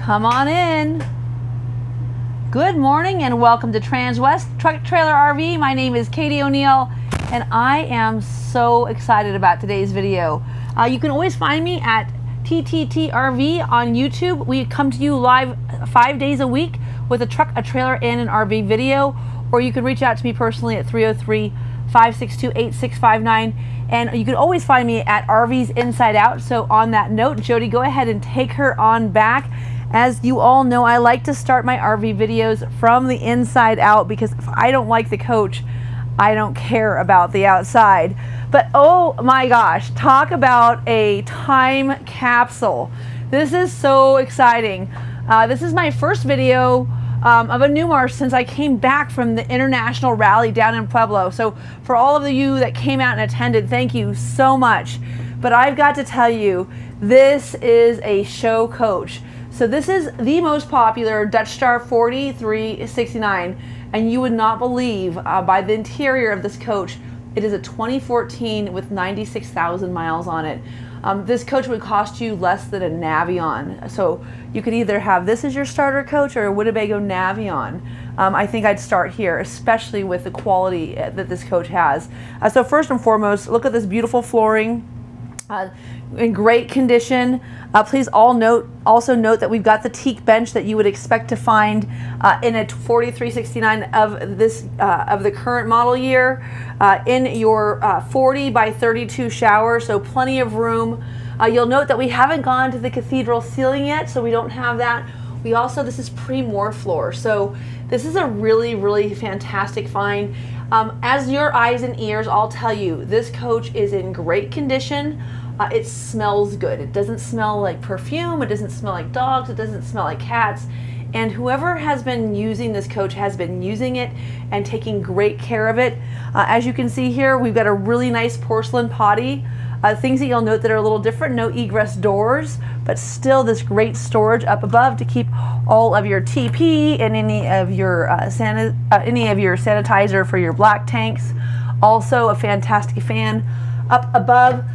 Come on in. Good morning and welcome to Transwest Truck Trailer RV. My name is Katie O'Neill and I am so excited about today's video. You can always find me at TTTRV on YouTube. We come to you live 5 days a week with a truck, a trailer, and an RV video, or you can reach out to me personally at 303-562-8659. And you can always find me at RVs Inside Out. So on that note, Jody, go ahead and take her on back. As you all know, I like to start my RV videos from the inside out because if I don't like the coach, I don't care about the outside. But oh my gosh, talk about a time capsule. This is so exciting. This is my first video of a Newmar since I came back from the international rally down in Pueblo. So for all of you that came out and attended, thank you so much. But I've got to tell you, this is a show coach. So this is the most popular Dutch Star 4369, and you would not believe by the interior of this coach, it is a 2014 with 96,000 miles on it. This coach would cost you less than a Navion. So you could either have this as your starter coach or a Winnebago Navion. I think I'd start here, especially with the quality that this coach has. So first and foremost, look at this beautiful flooring. In great condition. Please also note that we've got the teak bench that you would expect to find in a 4369 of this of the current model year in your 40 by 32 shower, so plenty of room. You'll note that we haven't gone to the cathedral ceiling yet, so we don't have that. We also, this is pre-Moore floor, so this is a really fantastic find. As your eyes and ears all tell you, this coach is in great condition. It smells good. It doesn't smell like perfume. It doesn't smell like dogs. It doesn't smell like cats. And whoever has been using this coach has been using it and taking great care of it. As you can see here, we've got a really nice porcelain potty. Things that you'll note that are a little different, no egress doors, but still this great storage up above to keep all of your TP and any of your sanitizer for your black tanks. Also a fantastic fan up above.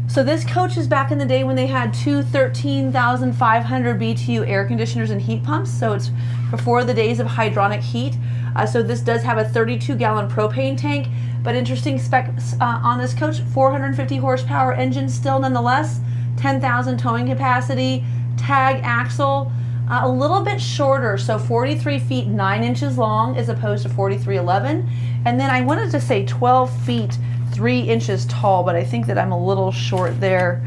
So this coach is back in the day when they had two 13,500 BTU air conditioners and heat pumps. So it's before the days of hydronic heat. So this does have a 32-gallon propane tank. But interesting specs on this coach, 450 horsepower engine still nonetheless, 10,000 towing capacity, tag axle, a little bit shorter, so 43 feet 9 inches long as opposed to 43.11. And then I wanted to say 12 feet 3 inches tall, but I think that I'm a little short there.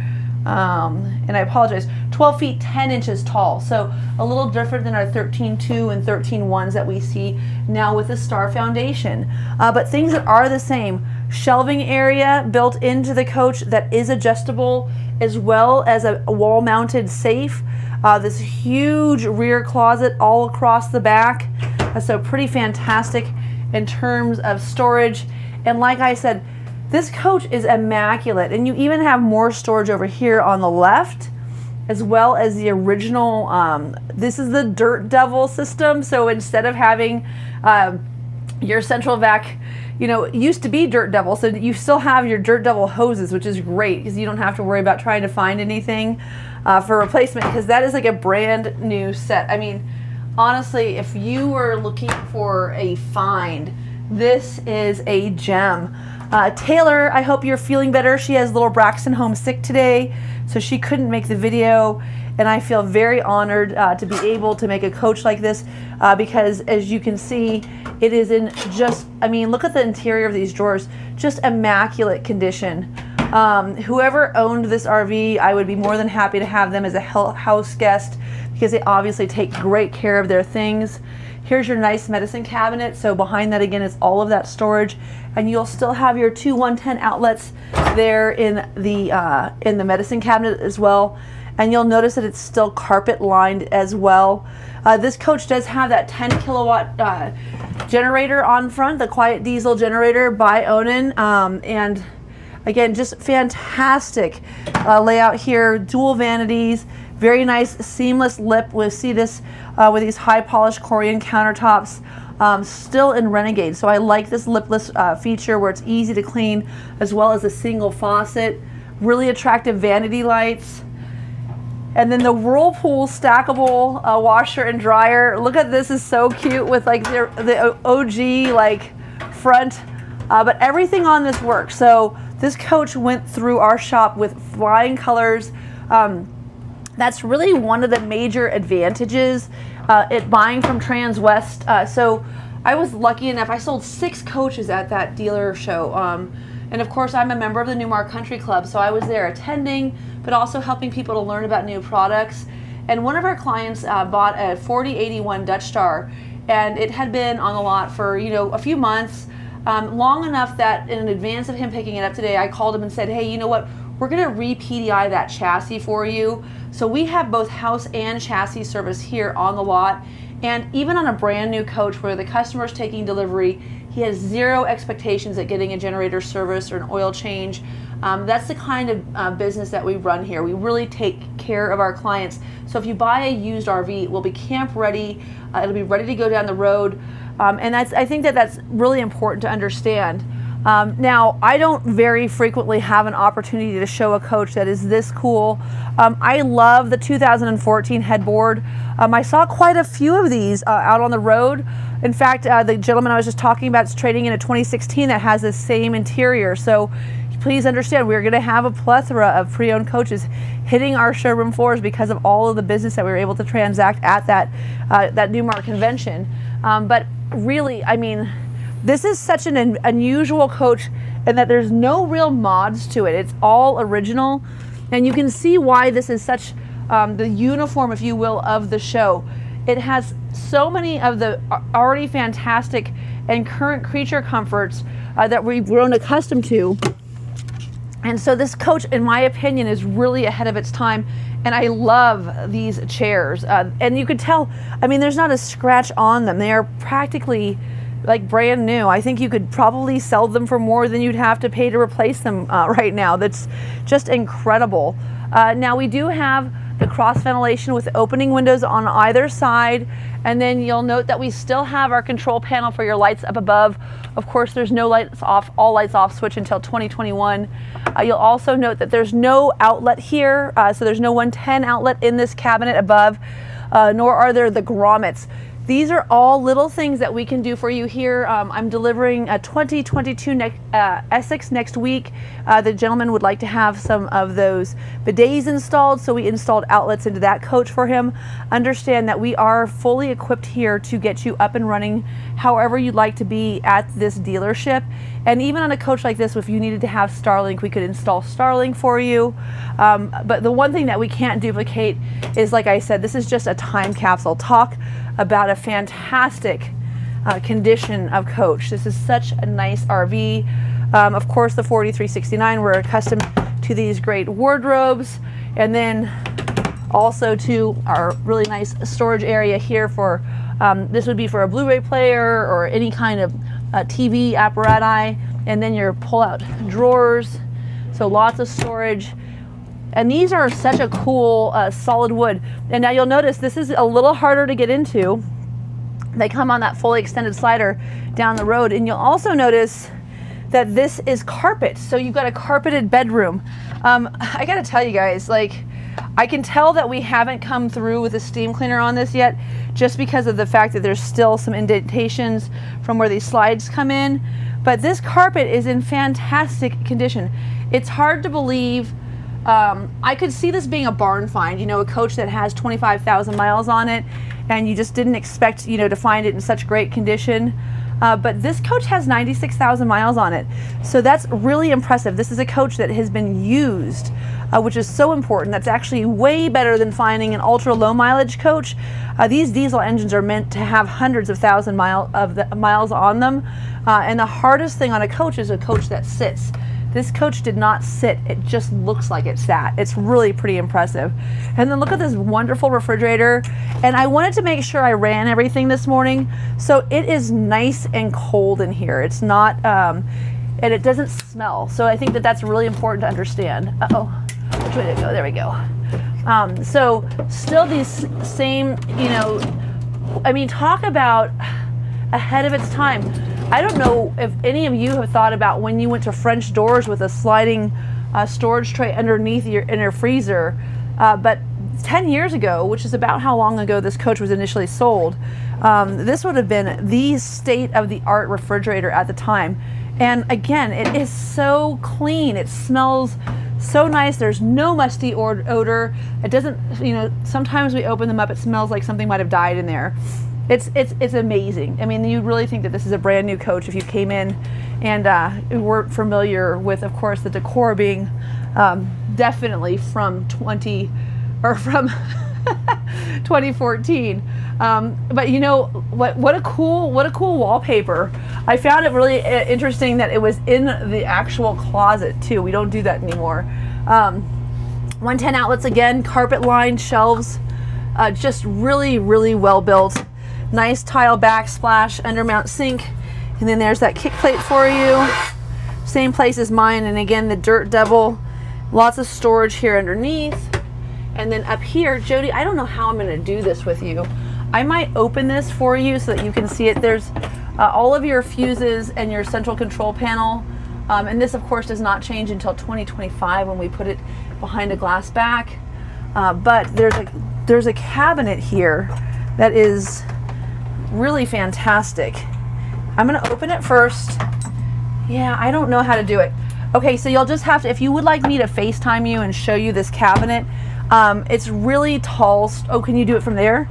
And I apologize, 12 feet 10 inches tall, so a little different than our 13.2 and 13.1s that we see now with the Star Foundation. But things that are the same, shelving area built into the coach that is adjustable, as well as a wall-mounted safe. This huge rear closet all across the back, so pretty fantastic in terms of storage. And like I said, this coach is immaculate, and you even have more storage over here on the left, as well as the original, this is the Dirt Devil system. So instead of having your central vac, you know, it used to be Dirt Devil, so you still have your Dirt Devil hoses, which is great because you don't have to worry about trying to find anything for replacement, because that is like a brand new set. I mean, honestly, if you were looking for a find, this is a gem. Taylor, I hope you're feeling better. She has little Braxton home sick today, so she couldn't make the video, and I feel very honored to be able to make a coach like this because as you can see, it is in just, I mean, look at the interior of these drawers, just immaculate condition. Whoever owned this RV, I would be more than happy to have them as a house guest because they obviously take great care of their things. Here's your nice medicine cabinet. So behind that again is all of that storage, and you'll still have your two 110 outlets there in the medicine cabinet as well. And you'll notice that it's still carpet lined as well. This coach does have that 10 kilowatt generator on front, the quiet diesel generator by Onan, and again, just fantastic layout here. Dual vanities. Very nice seamless lip. We'll see this with these high polished Corian countertops, still in Renegade. So I like this lipless feature where it's easy to clean, as well as a single faucet. Really attractive vanity lights. And then the Whirlpool stackable washer and dryer. Look at this, is so cute with like the OG like front, but everything on this works. So this coach went through our shop with flying colors. That's really one of the major advantages it buying from Transwest. So I was lucky enough, I sold 6 coaches at that dealer show. And of course, I'm a member of the Newmar Country Club, so I was there attending, but also helping people to learn about new products. And one of our clients bought a 4081 Dutch Star, and it had been on the lot for a few months, long enough that in advance of him picking it up today, I called him and said, hey, you know what? We're going to re-PDI that chassis for you. So we have both house and chassis service here on the lot. And even on a brand new coach where the customer's taking delivery, he has 0 expectations at getting a generator service or an oil change. That's the kind of business that we run here. We really take care of our clients. So if you buy a used RV, it will be camp ready. It'll be ready to go down the road. And I think that's really important to understand. Now, I don't very frequently have an opportunity to show a coach that is this cool. I love the 2014 headboard. I saw quite a few of these out on the road. In fact, the gentleman I was just talking about is trading in a 2016 that has the same interior. So please understand, we're going to have a plethora of pre-owned coaches hitting our showroom floors because of all of the business that we were able to transact at that Newmar convention. But really, I mean, this is such an unusual coach in that there's no real mods to it. It's all original. And you can see why this is such the uniform, if you will, of the show. It has so many of the already fantastic and current creature comforts that we've grown accustomed to. And so this coach, in my opinion, is really ahead of its time. And I love these chairs. And you could tell, I mean, there's not a scratch on them. They are practically like brand new. I think you could probably sell them for more than you'd have to pay to replace them right now. That's just incredible. Now we do have the cross ventilation with opening windows on either side, and then you'll note that we still have our control panel for your lights up above. Of course, there's no lights off, all lights off switch until 2021. You'll also note that there's no outlet here, so there's no 110 outlet in this cabinet above, nor are there the grommets. These are all little things that we can do for you here. I'm delivering a 2022 Essex next week. The gentleman would like to have some of those bidets installed, so we installed outlets into that coach for him. Understand that we are fully equipped here to get you up and running however you'd like to be at this dealership. And even on a coach like this, if you needed to have Starlink, we could install Starlink for you. But the one thing that we can't duplicate is, like I said, this is just a time capsule. Talk about a fantastic condition of coach. This is such a nice RV. Of course, the 4369, we're accustomed to these great wardrobes, and then also to our really nice storage area here for, this would be for a Blu-ray player or any kind of TV apparatus, and then your pull-out drawers, so lots of storage. And these are such a cool solid wood. And now you'll notice this is a little harder to get into. They come on that fully extended slider down the road. And you'll also notice that this is carpet. So you've got a carpeted bedroom. I gotta tell you guys, like, I can tell that we haven't come through with a steam cleaner on this yet, just because of the fact that there's still some indentations from where these slides come in. But this carpet is in fantastic condition. It's hard to believe. I could see this being a barn find, you know, a coach that has 25,000 miles on it, and you just didn't expect, you know, to find it in such great condition. But this coach has 96,000 miles on it. So that's really impressive. This is a coach that has been used, which is so important. That's actually way better than finding an ultra low mileage coach. These diesel engines are meant to have hundreds of thousand miles on them. And the hardest thing on a coach is a coach that sits. This coach did not sit, it just looks like it sat. It's really pretty impressive. And then look at this wonderful refrigerator. And I wanted to make sure I ran everything this morning. So it is nice and cold in here. It's not, and it doesn't smell. So I think that that's really important to understand. Uh-oh, which way to go? There we go. So still these same, you know, I mean, talk about ahead of its time. I don't know if any of you have thought about when you went to French doors with a sliding storage tray underneath in your freezer, but 10 years ago, which is about how long ago this coach was initially sold, this would have been the state-of-the-art refrigerator at the time. And again, it is so clean. It smells so nice. There's no musty odor. It doesn't, you know, sometimes we open them up, it smells like something might have died in there. It's amazing. I mean, you'd really think that this is a brand new coach if you came in and weren't familiar with, of course, the decor being definitely from 2014. But you know what a cool wallpaper. I found it really interesting that it was in the actual closet too. We don't do that anymore. 110 outlets again, carpet lined shelves, just really well built. Nice tile backsplash, undermount sink, and then there's that kick plate for you. Same place as mine, and again the dirt devil. Lots of storage here underneath. And then up here, Jody, I don't know how I'm going to do this with you. I might open this for you so that you can see it. There's all of your fuses and your central control panel. And this, of course, does not change until 2025 when we put it behind a glass back. But there's a cabinet here that is really fantastic. I'm going to open it first. Yeah, I don't know how to do it. Okay, so you'll just have to, if you would like me to FaceTime you and show you this cabinet, it's really tall. Oh, can you do it from there?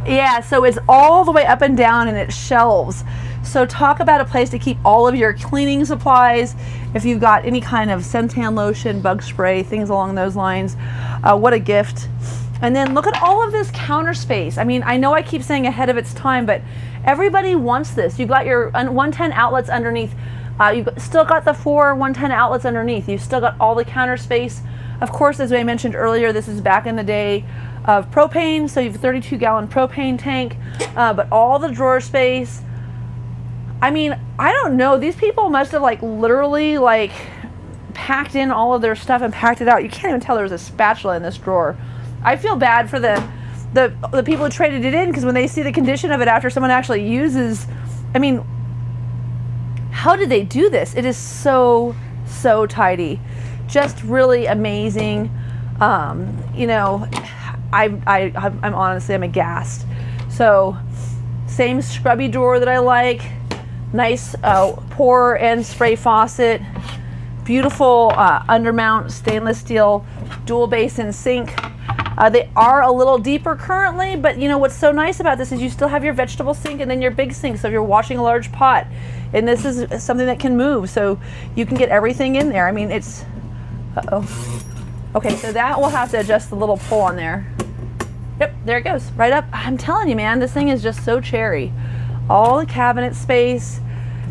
Yeah, so it's all the way up and down and it shelves. So talk about a place to keep all of your cleaning supplies. If you've got any kind of suntan lotion, bug spray, things along those lines, what a gift. And then look at all of this counter space. I mean, I know I keep saying ahead of its time, but everybody wants this. You've got your 110 outlets underneath. You've still got the 4 110 outlets underneath. You've still got all the counter space. Of course, as I mentioned earlier, this is back in the day of propane, so you have a 32-gallon propane tank, but all the drawer space. I mean, I don't know. These people must have like literally like packed in all of their stuff and packed it out. You can't even tell there's a spatula in this drawer. I feel bad for the people who traded it in, because when they see the condition of it after someone actually uses, I mean, how did they do this? It is so tidy. Just really amazing. You know, I'm honestly, I'm aghast. So same scrubby drawer that I like. Nice pour and spray faucet. Beautiful undermount stainless steel dual basin sink. They are a little deeper currently, but you know what's so nice about this is you still have your vegetable sink and then your big sink, so if you're washing a large pot. And this is something that can move, so you can get everything in there. I mean, it's, okay, so that will have to adjust the little pull on there. Yep, there it goes, right up. I'm telling you, man, this thing is just so cherry. All the cabinet space,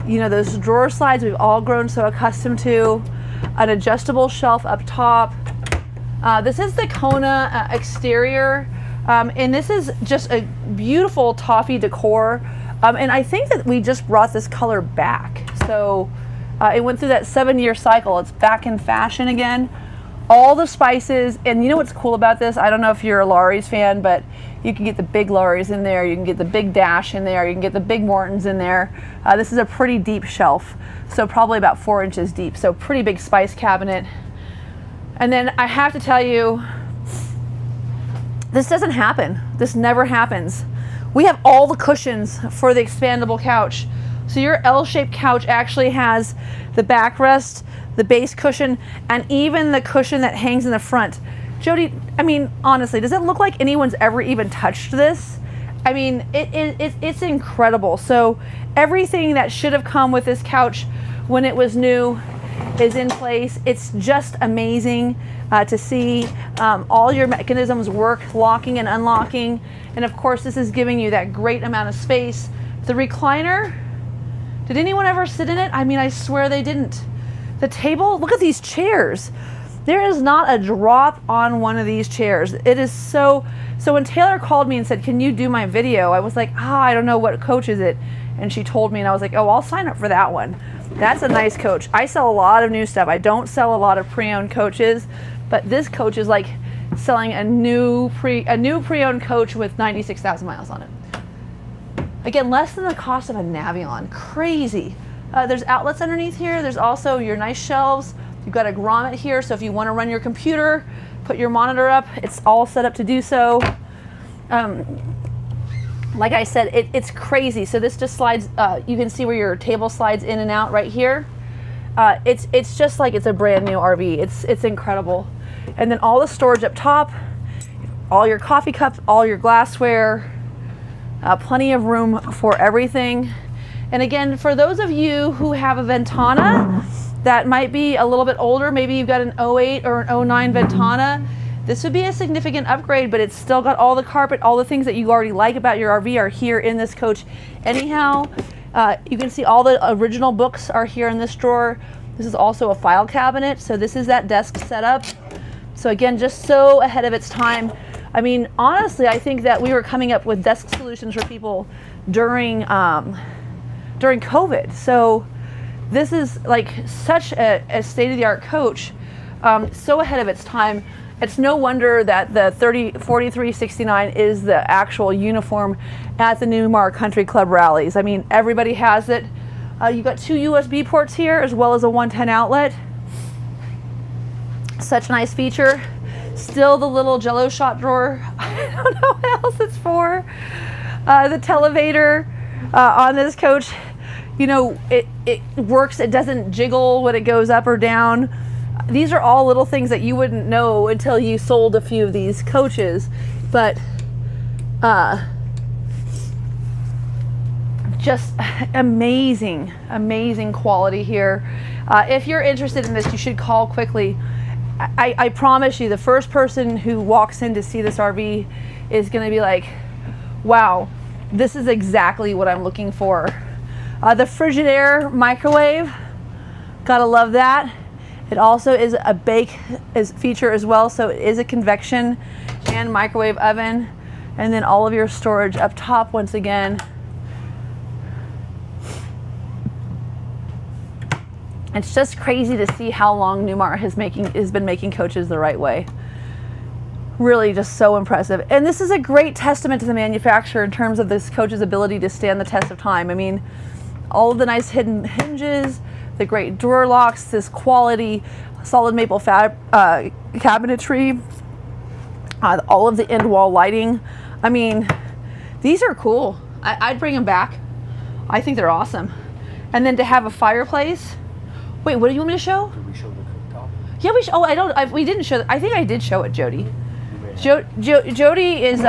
you know, those drawer slides we've all grown so accustomed to, an adjustable shelf up top. This is the Kona exterior, and this is just a beautiful toffee decor. And I think that we just brought this color back. So it went through that 7-year cycle. It's back in fashion again. All the spices, and you know what's cool about this? I don't know if you're a Lawry's fan, but you can get the big Lawry's in there. You can get the big Dash in there. You can get the big Mortons in there. This is a pretty deep shelf, so probably about 4 inches deep. So pretty big spice cabinet. And then I have to tell you, this doesn't happen. This never happens. We have all the cushions for the expandable couch. So your L-shaped couch actually has the backrest, the base cushion, and even the cushion that hangs in the front. Jody, I mean, honestly, does it look like anyone's ever even touched this? I mean, it's incredible. So everything that should have come with this couch when it was new is in place. It's just amazing to see all your mechanisms work, locking and unlocking. And of course, this is giving you that great amount of space. The recliner, did anyone ever sit in it? I mean, I swear they didn't. The table, look at these chairs. There is not a drop on one of these chairs. It is so when Taylor called me and said, can you do my video? I was like, I don't know, what coach is it? And she told me, and I was like, oh, I'll sign up for that one. That's a nice coach. I sell a lot of new stuff. I don't sell a lot of pre-owned coaches, but this coach is like selling a new pre-owned coach with 96,000 miles on it. Again, less than the cost of a Navion. Crazy. There's outlets underneath here. There's also your nice shelves. You've got a grommet here, so if you want to run your computer, put your monitor up. It's all set up to do so. Like I said, it's crazy. So this just slides, you can see where your table slides in and out right here. It's just like it's a brand new RV. It's incredible. And then all the storage up top, all your coffee cups, all your glassware, plenty of room for everything. And again, for those of you who have a Ventana that might be a little bit older, maybe you've got an 08 or an 09 Ventana, this would be a significant upgrade, but it's still got all the carpet, all the things that you already like about your RV are here in this coach. Anyhow, you can see all the original books are here in this drawer. This is also a file cabinet, so this is that desk setup. So again, just so ahead of its time. I mean, honestly, I think that we were coming up with desk solutions for people during COVID. So this is like such a state-of-the-art coach, so ahead of its time. It's no wonder that the 4369 is the actual uniform at the Newmar Country Club rallies. I mean, everybody has it. You've got 2 USB ports here as well as a 110 outlet. Such a nice feature. Still the little Jello shot drawer. I don't know what else it's for. The televator on this coach, you know, it works. It doesn't jiggle when it goes up or down. These are all little things that you wouldn't know until you sold a few of these coaches, but just amazing quality here. If you're interested in this, you should call quickly. I promise you, the first person who walks in to see this RV is going to be like, wow, this is exactly what I'm looking for. The Frigidaire microwave, gotta love that. It also is a bake feature as well, so it is a convection and microwave oven. And then all of your storage up top once again. It's just crazy to see how long Newmar has been making coaches the right way. Really just so impressive. And this is a great testament to the manufacturer in terms of this coach's ability to stand the test of time. I mean, all of the nice hidden hinges, the great drawer locks, this quality solid maple cabinetry, all of the end wall lighting. I mean, these are cool. I'd bring them back. I think they're awesome. And then to have a fireplace. Wait, what do you want me to show? Did we show the cooktop? Yeah, we didn't show. I think I did show it, Jody. Jody is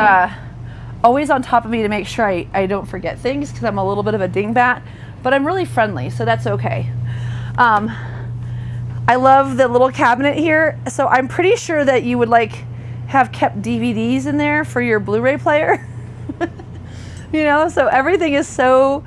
always on top of me to make sure I don't forget things because I'm a little bit of a dingbat, but I'm really friendly, so that's okay. I love the little cabinet here. So I'm pretty sure that you would have kept DVDs in there for your Blu-ray player. You know, so everything is so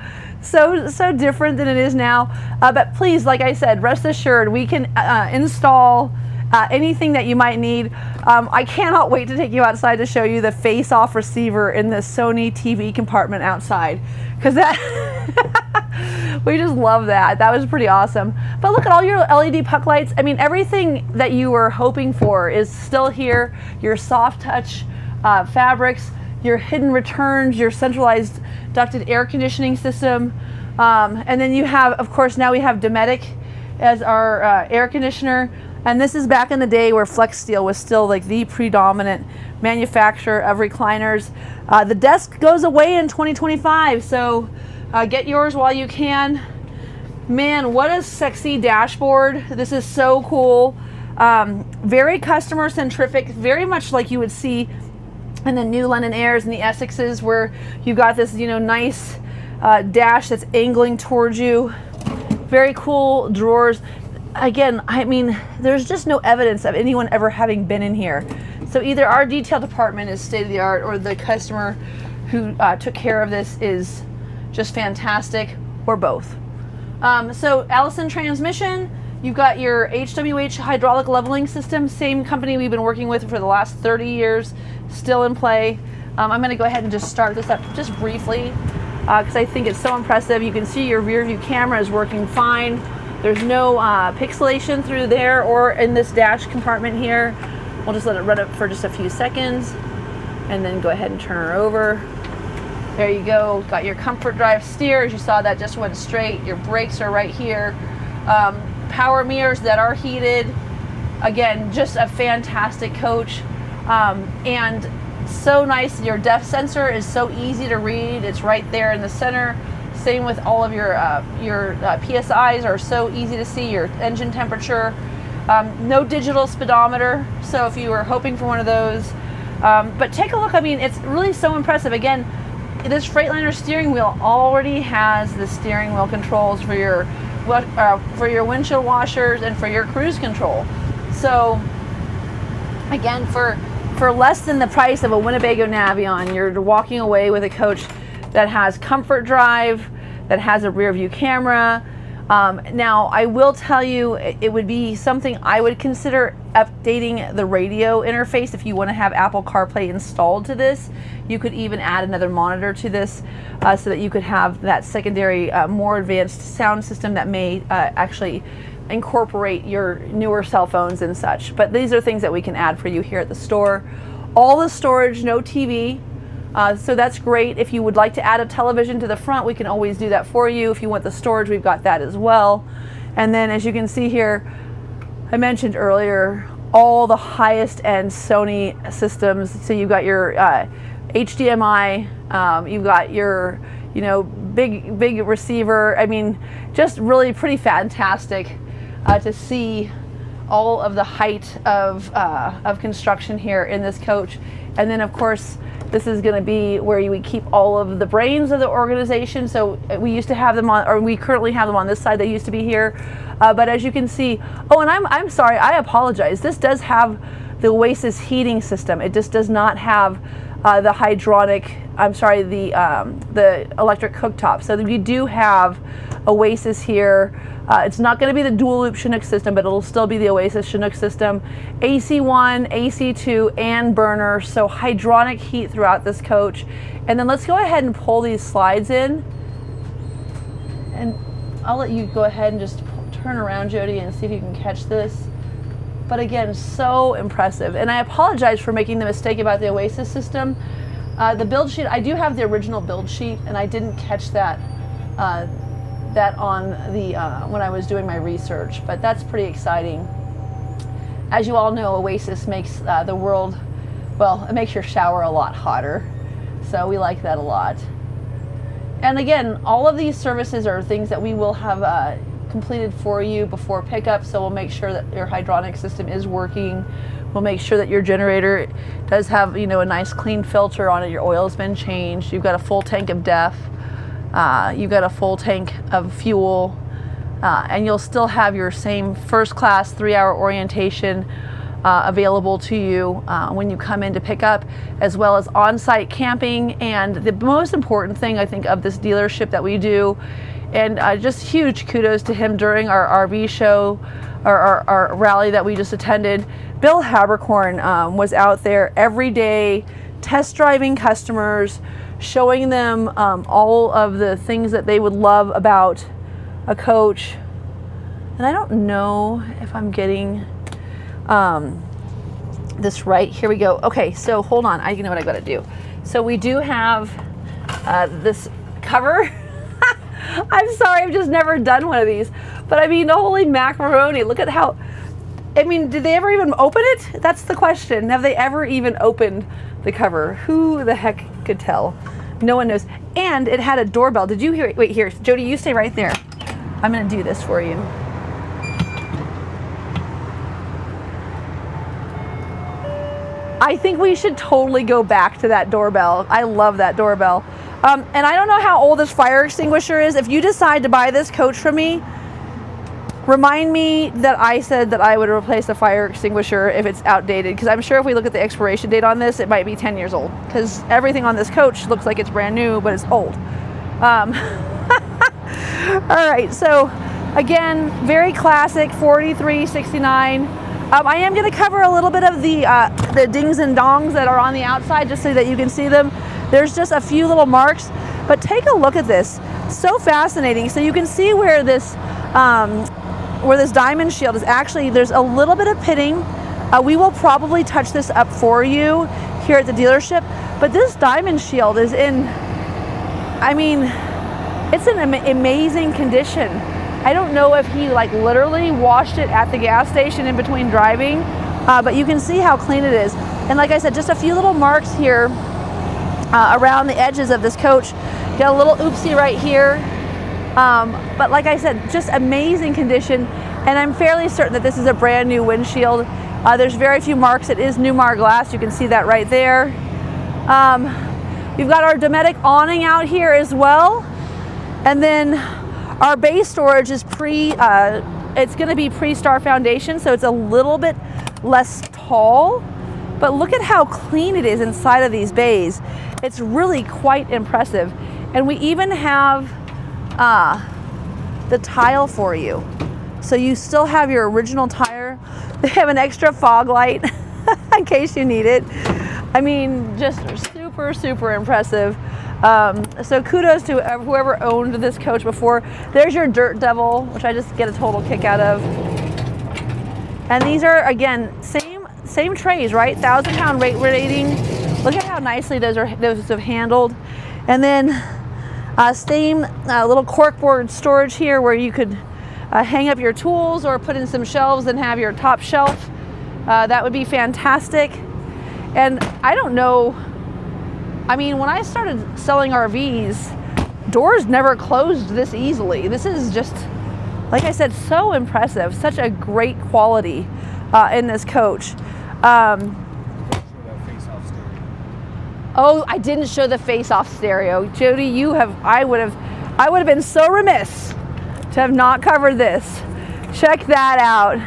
different than it is now. But please, like I said, rest assured, we can install anything that you might need. I cannot wait to take you outside to show you the face-off receiver in the Sony TV compartment outside, because that we just love that. That was pretty awesome. But look at all your LED puck lights. I mean, everything that you were hoping for is still here. Your soft touch fabrics, your hidden returns, your centralized ducted air conditioning system, and then you have, of course, now we have Dometic as our air conditioner. And this is back in the day where Flex Steel was still like the predominant manufacturer of recliners. The desk goes away in 2025, so get yours while you can. Man, what a sexy dashboard. This is so cool. Very customer centric, very much like you would see in the new London Airs and the Essexes, where you got this, you know, nice dash that's angling towards you. Very cool drawers. Again, I mean, there's just no evidence of anyone ever having been in here. So either our detail department is state of the art, or the customer who took care of this is just fantastic, or both. So Allison transmission, you've got your HWH hydraulic leveling system, same company we've been working with for the last 30 years, still in play. I'm gonna go ahead and just start this up just briefly, because I think it's so impressive. You can see your rear view camera is working fine. There's no pixelation through there or in this dash compartment here. We'll just let it run up for just a few seconds and then go ahead and turn her over. There you go. Got your comfort drive steer. As you saw, that just went straight. Your brakes are right here. Power mirrors that are heated. again, just a fantastic coach, and so nice. Your depth sensor is so easy to read. It's right there in the center. Same with all of your PSIs are so easy to see, your engine temperature. No digital speedometer, so if you were hoping for one of those, but take a look. I mean, it's really so impressive. Again, this Freightliner steering wheel already has the steering wheel controls for your windshield washers and for your cruise control. So again, for less than the price of a Winnebago Navion, you're walking away with a coach that has comfort drive, that has a rear view camera. Now, I will tell you, it would be something I would consider updating the radio interface. If you want to have Apple CarPlay installed to this, you could even add another monitor to this so that you could have that secondary, more advanced sound system that may actually incorporate your newer cell phones and such. But these are things that we can add for you here at the store. All the storage, no TV. So that's great. If you would like to add a television to the front, we can always do that for you. If you want the storage, we've got that as well. And then as you can see here, I mentioned earlier, all the highest end Sony systems. So you've got your HDMI, you've got your, big receiver. I mean, just really pretty fantastic to see all of the height of construction here in this coach. And then of course, this is going to be where we keep all of the brains of the organization. So we used to have them on, or we currently have them on this side. They used to be here. But as you can see, oh, and I'm sorry, I apologize. This does have the Oasis heating system. It just does not have the hydronic, the electric cooktop. So we do have Oasis here. It's not going to be the dual loop Chinook system, but it'll still be the Oasis Chinook system. AC1, AC2, and burner, so hydronic heat throughout this coach. And then let's go ahead and pull these slides in. And I'll let you go ahead and just turn around, Jody, and see if you can catch this. But again, so impressive. And I apologize for making the mistake about the Oasis system. The build sheet, I do have the original build sheet, and I didn't catch that on the when I was doing my research, but that's pretty exciting. As you all know, Oasis makes the world, well, it makes your shower a lot hotter, so we like that a lot. And again, all of these services are things that we will have completed for you before pickup, so we'll make sure that your hydronic system is working. We'll make sure that your generator does have, a nice clean filter on it. Your oil's been changed. You've got a full tank of DEF. You've got a full tank of fuel, and you'll still have your same first class 3-hour orientation available to you when you come in to pick up, as well as on-site camping. And the most important thing, I think, of this dealership that we do, and just huge kudos to him during our RV show, our rally that we just attended. Bill Habercorn was out there every day test driving customers, showing them all of the things that they would love about a coach. And I don't know if I'm getting this right. Here we go. Okay, so hold on. I know what I got to do. So we do have this cover. I'm sorry, I've just never done one of these. But I mean, holy macaroni, look at how, I mean, did they ever even open it? That's the question. Have they ever even opened the cover? Who the heck could tell? No one knows. And it had a doorbell. Did you hear it? Wait, here, Jody, you stay right there. I'm gonna do this for you. I think we should totally go back to that doorbell. I love that doorbell. And I don't know how old this fire extinguisher is. If you decide to buy this coach from me, remind me that I said that I would replace the fire extinguisher if it's outdated, because I'm sure if we look at the expiration date on this, it might be 10 years old, because everything on this coach looks like it's brand new, but it's old. All right, so again, very classic 4369. I am going to cover a little bit of the dings and dongs that are on the outside, just so that you can see them. There's just a few little marks, but take a look at this. So fascinating. So you can see where this diamond shield is actually, there's a little bit of pitting. We will probably touch this up for you here at the dealership, but this diamond shield is in, I mean, it's in amazing condition. I don't know if he like literally washed it at the gas station in between driving, but you can see how clean it is. And like I said, just a few little marks here around the edges of this coach. Got a little oopsie right here. But like I said, just amazing condition. And I'm fairly certain that this is a brand new windshield. There's very few marks. It is Newmar glass. You can see that right there. We've got our Dometic awning out here as well. And then our base storage is it's gonna be pre-Star foundation, so it's a little bit less tall. But look at how clean it is inside of these bays. It's really quite impressive. And we even have the tile for you. So you still have your original tire. They have an extra fog light in case you need it. I mean, just super, super impressive. So kudos to whoever owned this coach before. There's your Dirt Devil, which I just get a total kick out of. And these are, again, same trays, right? 1,000-pound weight rating. Look at how nicely those have handled. And then same little corkboard storage here where you could hang up your tools or put in some shelves and have your top shelf. That would be fantastic. And I don't know, I mean, when I started selling RVs, doors never closed this easily. This is just, like I said, so impressive. Such a great quality in this coach. Oh, I didn't show the face-off stereo. Jody, I would have been so remiss to have not covered this. Check that out.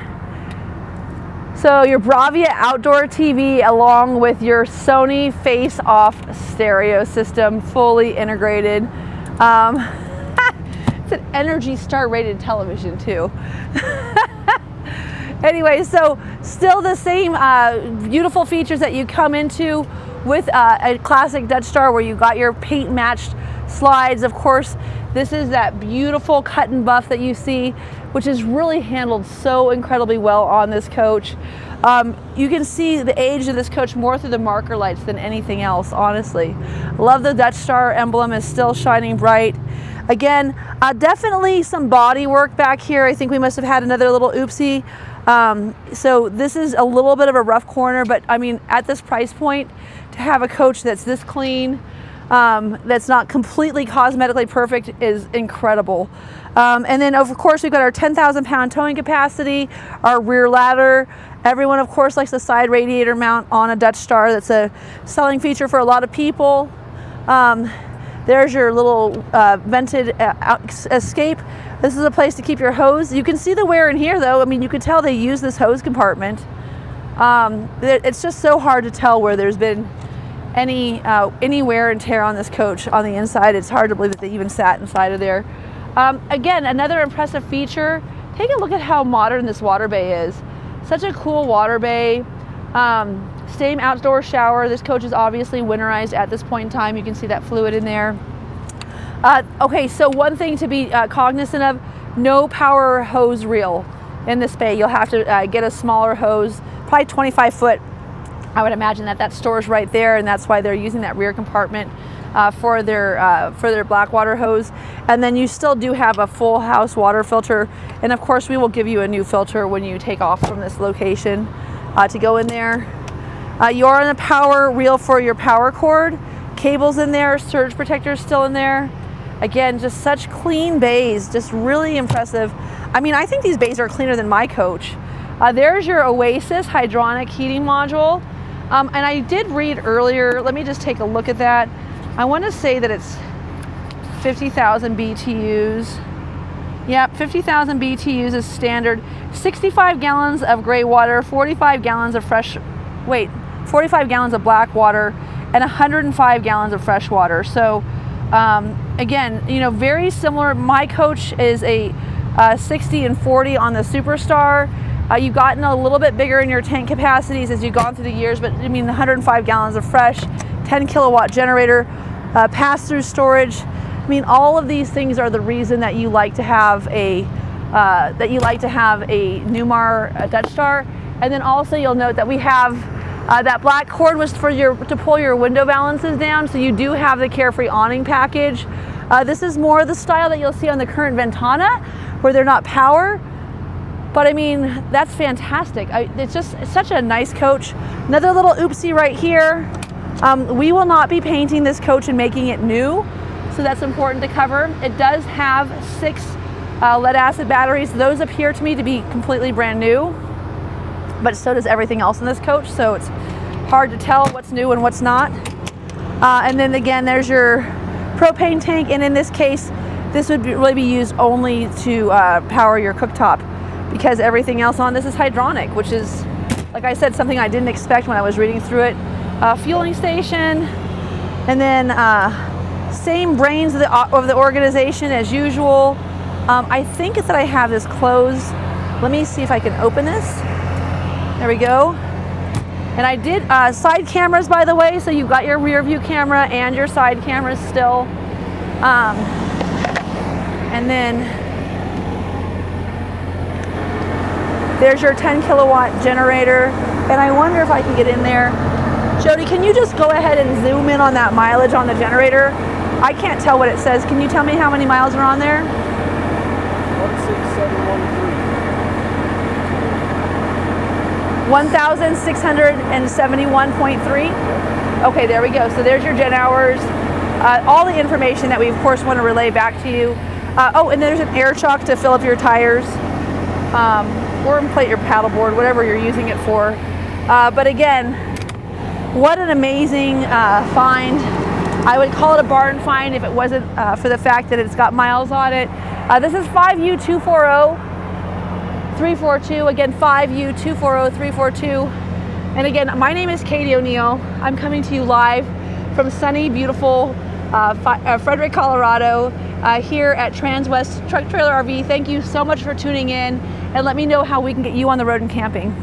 So your Bravia outdoor TV along with your Sony face-off stereo system, fully integrated. It's an Energy Star rated television too. Anyway, so still the same beautiful features that you come into with a classic Dutch Star where you got your paint matched slides. Of course, this is that beautiful cut and buff that you see, which is really handled so incredibly well on this coach. You can see the age of this coach more through the marker lights than anything else, honestly. Love the Dutch Star emblem is still shining bright. Again, definitely some body work back here. I think we must have had another little oopsie. So this is a little bit of a rough corner, but I mean, at this price point, to have a coach that's this clean, that's not completely cosmetically perfect is incredible. And then of course we've got our 10,000-pound towing capacity, our rear ladder. Everyone of course likes the side radiator mount on a Dutch Star. That's a selling feature for a lot of people. There's your little vented escape. This is a place to keep your hose. You can see the wear in here though. I mean, you could tell they use this hose compartment. It's just so hard to tell where there's been any wear and tear on this coach on the inside. It's hard to believe that they even sat inside of there. Again, another impressive feature. Take a look at how modern this water bay is. Such a cool water bay. Same outdoor shower. This coach is obviously winterized at this point in time. You can see that fluid in there. Okay, so one thing to be cognizant of, no power hose reel in this bay. You'll have to get a smaller hose, probably 25 foot. I would imagine that stores right there, and that's why they're using that rear compartment for their black water hose. And then you still do have a full house water filter, and of course we will give you a new filter when you take off from this location to go in there. You are on the power reel for your power cord. Cables in there, surge protectors still in there. Again, just such clean bays, just really impressive. I mean, I think these bays are cleaner than my coach. There's your Oasis hydronic heating module. And I did read earlier, let me just take a look at that. I want to say that it's 50,000 BTUs. Yep, 50,000 BTUs is standard. 65 gallons of gray water, 45 gallons of 45 gallons of black water, and 105 gallons of fresh water. So again, you know, very similar. My coach is a 60 and 40 on the Superstar. You've gotten a little bit bigger in your tank capacities as you've gone through the years, but I mean, 105 gallons of fresh, 10 kilowatt generator, pass-through storage. I mean, all of these things are the reason that you like to have a Newmar Dutch Star. And then also you'll note that we have that black cord was to pull your window balances down, so you do have the Carefree awning package. This is more the style that you'll see on the current Ventana, where they're not power. But I mean, that's fantastic. It's just such a nice coach. Another little oopsie right here. We will not be painting this coach and making it new, so that's important to cover. It does have 6 lead acid batteries. Those appear to me to be completely brand new, but so does everything else in this coach, so it's hard to tell what's new and what's not. And then again, there's your propane tank, and in this case, this would really be used only to power your cooktop, because everything else on this is hydronic, which is, like I said, something I didn't expect when I was reading through it. Fueling station, and then same brains of the organization as usual. I think it's that I have this closed. Let me see if I can open this. There we go. And I did side cameras, by the way, so you've got your rear view camera and your side cameras still. And then there's your 10 kilowatt generator. And I wonder if I can get in there. Jody, can you just go ahead and zoom in on that mileage on the generator? I can't tell what it says. Can you tell me how many miles are on there? 1,671.3. Okay, there we go. So there's your gen hours. All the information that we, of course, want to relay back to you. Oh, and there's an air chock to fill up your tires, or inflate your paddleboard, whatever you're using it for. But again, what an amazing find. I would call it a barn find if it wasn't for the fact that it's got miles on it. This is 5U240342. Again, 5U240342. And again, my name is Katie O'Neill. I'm coming to you live from sunny, beautiful Frederick, Colorado, here at Transwest Truck Trailer RV. Thank you so much for tuning in, and let me know how we can get you on the road and camping.